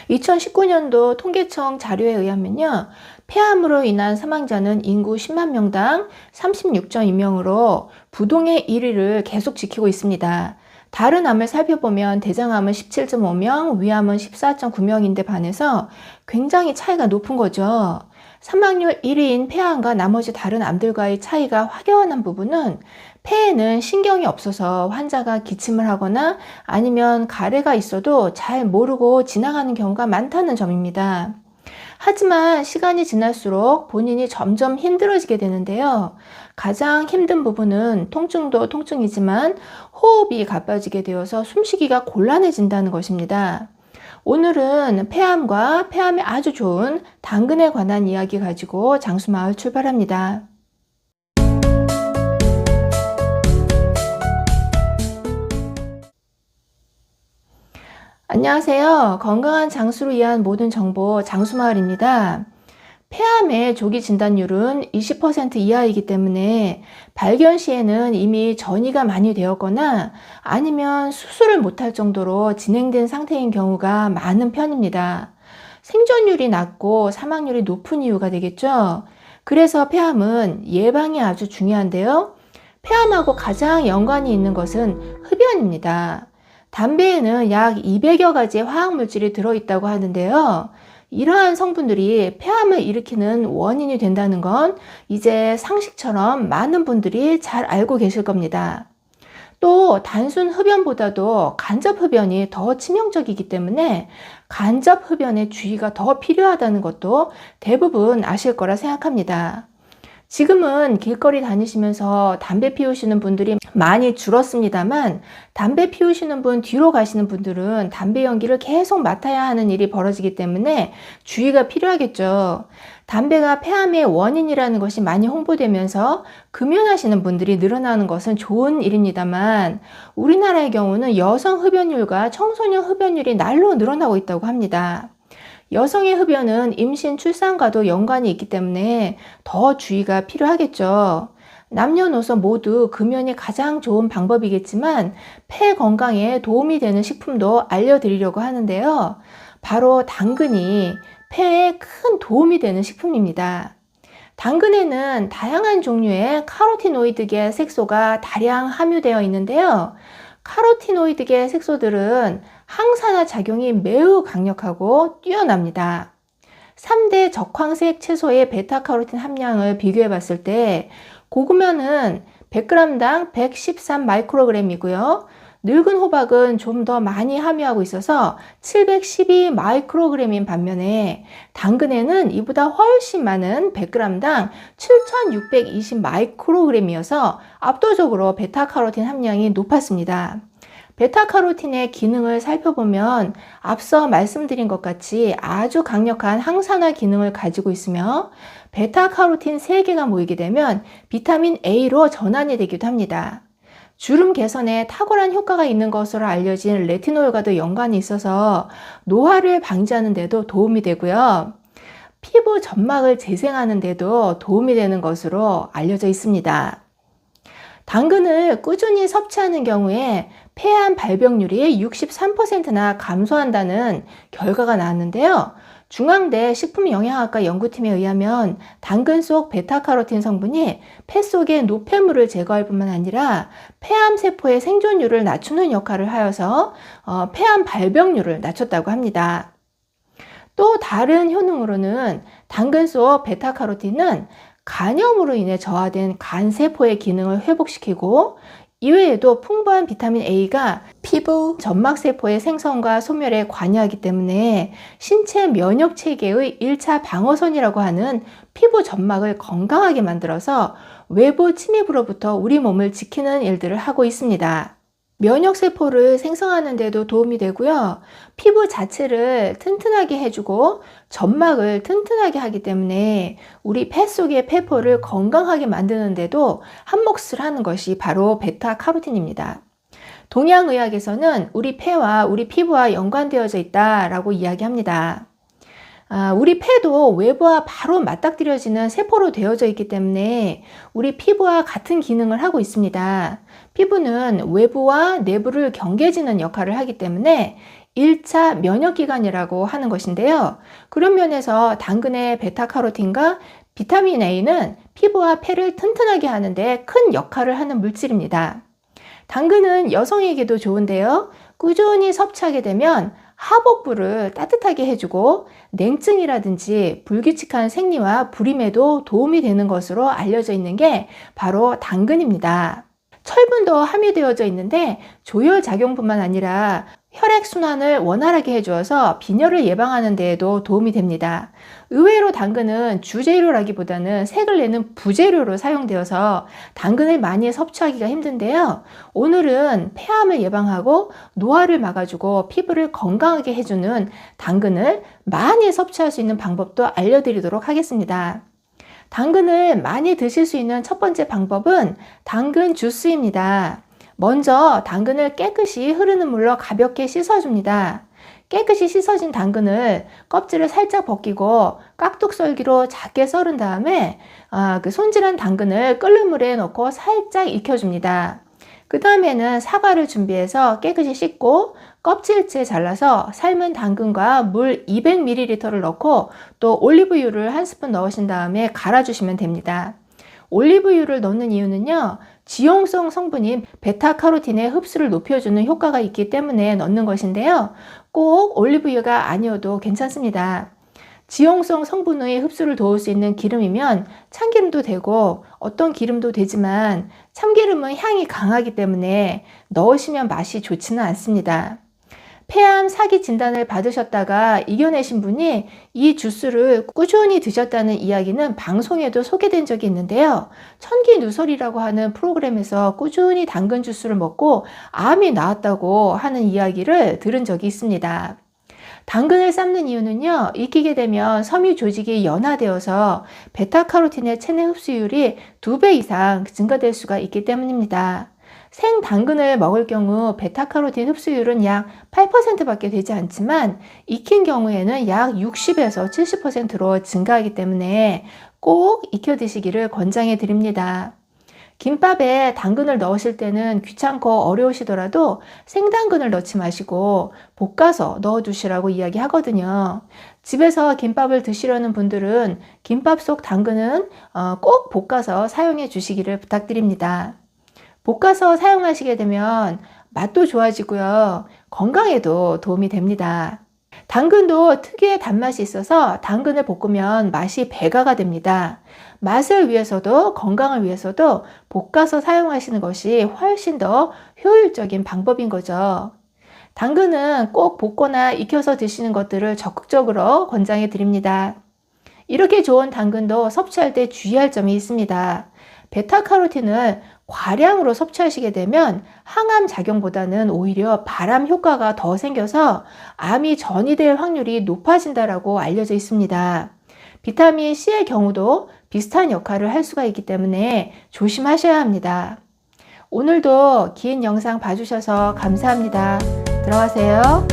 2019년도 통계청 자료에 의하면요. 폐암으로 인한 사망자는 인구 10만 명당 36.2명으로 부동의 1위를 계속 지키고 있습니다. 다른 암을 살펴보면 대장암은 17.5명, 위암은 14.9명인데 반해서 굉장히 차이가 높은 거죠. 사망률 1위인 폐암과 나머지 다른 암들과의 차이가 확연한 부분은 폐에는 신경이 없어서 환자가 기침을 하거나 아니면 가래가 있어도 잘 모르고 지나가는 경우가 많다는 점입니다. 하지만 시간이 지날수록 본인이 점점 힘들어지게 되는데요. 가장 힘든 부분은 통증도 통증이지만 호흡이 가빠지게 되어서 숨쉬기가 곤란해진다는 것입니다. 오늘은 폐암과 폐암에 아주 좋은 당근에 관한 이야기 가지고 장수마을 출발합니다. 안녕하세요. 건강한 장수를 위한 모든 정보 장수마을입니다. 폐암의 조기 진단율은 20% 이하이기 때문에 발견 시에는 이미 전이가 많이 되었거나 아니면 수술을 못할 정도로 진행된 상태인 경우가 많은 편입니다. 생존율이 낮고 사망률이 높은 이유가 되겠죠. 그래서 폐암은 예방이 아주 중요한데요. 폐암하고 가장 연관이 있는 것은 흡연입니다. 담배에는 약 200여 가지의 화학물질이 들어있다고 하는데요. 이러한 성분들이 폐암을 일으키는 원인이 된다는 건 이제 상식처럼 많은 분들이 잘 알고 계실 겁니다. 또 단순 흡연보다도 간접 흡연이 더 치명적이기 때문에 간접 흡연에 주의가 더 필요하다는 것도 대부분 아실 거라 생각합니다. 지금은 길거리 다니시면서 담배 피우시는 분들이 많이 줄었습니다만 담배 피우시는 분 뒤로 가시는 분들은 담배 연기를 계속 맡아야 하는 일이 벌어지기 때문에 주의가 필요하겠죠. 담배가 폐암의 원인이라는 것이 많이 홍보되면서 금연하시는 분들이 늘어나는 것은 좋은 일입니다만 우리나라의 경우는 여성 흡연율과 청소년 흡연율이 날로 늘어나고 있다고 합니다. 여성의 흡연은 임신, 출산과도 연관이 있기 때문에 더 주의가 필요하겠죠. 남녀노소 모두 금연이 가장 좋은 방법이겠지만 폐 건강에 도움이 되는 식품도 알려드리려고 하는데요. 바로 당근이 폐에 큰 도움이 되는 식품입니다. 당근에는 다양한 종류의 카로티노이드계 색소가 다량 함유되어 있는데요. 카로티노이드계 색소들은 항산화 작용이 매우 강력하고 뛰어납니다. 3대 적황색 채소의 베타카로틴 함량을 비교해 봤을 때 고구마는 100g당 113 마이크로그램이고요. 늙은 호박은 좀 더 많이 함유하고 있어서 712 마이크로그램인 반면에 당근에는 이보다 훨씬 많은 100g당 7620 마이크로그램이어서 압도적으로 베타카로틴 함량이 높았습니다. 베타카로틴의 기능을 살펴보면 앞서 말씀드린 것 같이 아주 강력한 항산화 기능을 가지고 있으며 베타카로틴 3개가 모이게 되면 비타민 A로 전환이 되기도 합니다. 주름 개선에 탁월한 효과가 있는 것으로 알려진 레티놀과도 연관이 있어서 노화를 방지하는 데도 도움이 되고요. 피부 점막을 재생하는 데도 도움이 되는 것으로 알려져 있습니다. 당근을 꾸준히 섭취하는 경우에 폐암 발병률이 63%나 감소한다는 결과가 나왔는데요. 중앙대 식품영양학과 연구팀에 의하면 당근 속 베타카로틴 성분이 폐 속의 노폐물을 제거할 뿐만 아니라 폐암 세포의 생존율을 낮추는 역할을 하여서 폐암 발병률을 낮췄다고 합니다. 또 다른 효능으로는 당근 속 베타카로틴은 간염으로 인해 저하된 간세포의 기능을 회복시키고 이외에도 풍부한 비타민 A가 피부 점막세포의 생성과 소멸에 관여하기 때문에 신체 면역체계의 1차 방어선이라고 하는 피부 점막을 건강하게 만들어서 외부 침입으로부터 우리 몸을 지키는 일들을 하고 있습니다. 면역세포를 생성하는 데도 도움이 되고요. 피부 자체를 튼튼하게 해주고 점막을 튼튼하게 하기 때문에 우리 폐 속의 폐포를 건강하게 만드는 데도 한몫을 하는 것이 바로 베타카로틴입니다. 동양의학에서는 우리 폐와 우리 피부와 연관되어져 있다라고 이야기합니다. 우리 폐도 외부와 바로 맞닥뜨려지는 세포로 되어져 있기 때문에 우리 피부와 같은 기능을 하고 있습니다. 피부는 외부와 내부를 경계지는 역할을 하기 때문에 1차 면역기관이라고 하는 것인데요. 그런 면에서 당근의 베타카로틴과 비타민 A는 피부와 폐를 튼튼하게 하는데 큰 역할을 하는 물질입니다. 당근은 여성에게도 좋은데요. 꾸준히 섭취하게 되면 하복부를 따뜻하게 해주고 냉증이라든지 불규칙한 생리와 불임에도 도움이 되는 것으로 알려져 있는 게 바로 당근입니다. 철분도 함유되어져 있는데 조혈 작용뿐만 아니라 혈액순환을 원활하게 해주어서 빈혈을 예방하는 데에도 도움이 됩니다. 의외로 당근은 주재료라기보다는 색을 내는 부재료로 사용되어서 당근을 많이 섭취하기가 힘든데요. 오늘은 폐암을 예방하고 노화를 막아주고 피부를 건강하게 해주는 당근을 많이 섭취할 수 있는 방법도 알려드리도록 하겠습니다. 당근을 많이 드실 수 있는 첫 번째 방법은 당근 주스입니다. 먼저 당근을 깨끗이 흐르는 물로 가볍게 씻어줍니다. 깨끗이 씻어진 당근을 껍질을 살짝 벗기고 깍둑썰기로 작게 썰은 다음에 손질한 당근을 끓는 물에 넣고 살짝 익혀줍니다. 그 다음에는 사과를 준비해서 깨끗이 씻고 껍질째 잘라서 삶은 당근과 물 200ml를 넣고 또 올리브유를 1스푼 넣으신 다음에 갈아주시면 됩니다. 올리브유를 넣는 이유는요, 지용성 성분인 베타카로틴의 흡수를 높여주는 효과가 있기 때문에 넣는 것인데요. 꼭 올리브유가 아니어도 괜찮습니다. 지용성 성분의 흡수를 도울 수 있는 기름이면 참기름도 되고 어떤 기름도 되지만 참기름은 향이 강하기 때문에 넣으시면 맛이 좋지는 않습니다. 폐암 사기 진단을 받으셨다가 이겨내신 분이 이 주스를 꾸준히 드셨다는 이야기는 방송에도 소개된 적이 있는데요. 천기누설이라고 하는 프로그램에서 꾸준히 당근 주스를 먹고 암이 나았다고 하는 이야기를 들은 적이 있습니다. 당근을 삶는 이유는요, 익히게 되면 섬유 조직이 연화되어서 베타카로틴의 체내 흡수율이 2배 이상 증가될 수가 있기 때문입니다. 생 당근을 먹을 경우 베타카로틴 흡수율은 약 8%밖에 되지 않지만 익힌 경우에는 약 60에서 70%로 증가하기 때문에 꼭 익혀 드시기를 권장해 드립니다. 김밥에 당근을 넣으실 때는 귀찮고 어려우시더라도 생당근을 넣지 마시고 볶아서 넣어두시라고 이야기하거든요. 집에서 김밥을 드시려는 분들은 김밥 속 당근은 꼭 볶아서 사용해 주시기를 부탁드립니다. 볶아서 사용하시게 되면 맛도 좋아지고요. 건강에도 도움이 됩니다. 당근도 특유의 단맛이 있어서 당근을 볶으면 맛이 배가가 됩니다. 맛을 위해서도 건강을 위해서도 볶아서 사용하시는 것이 훨씬 더 효율적인 방법인 거죠. 당근은 꼭 볶거나 익혀서 드시는 것들을 적극적으로 권장해 드립니다. 이렇게 좋은 당근도 섭취할 때 주의할 점이 있습니다. 베타카로틴을 과량으로 섭취하시게 되면 항암 작용보다는 오히려 발암 효과가 더 생겨서 암이 전이될 확률이 높아진다고 알려져 있습니다. 비타민 C의 경우도 비슷한 역할을 할 수가 있기 때문에 조심하셔야 합니다. 오늘도 긴 영상 봐주셔서 감사합니다. 들어가세요.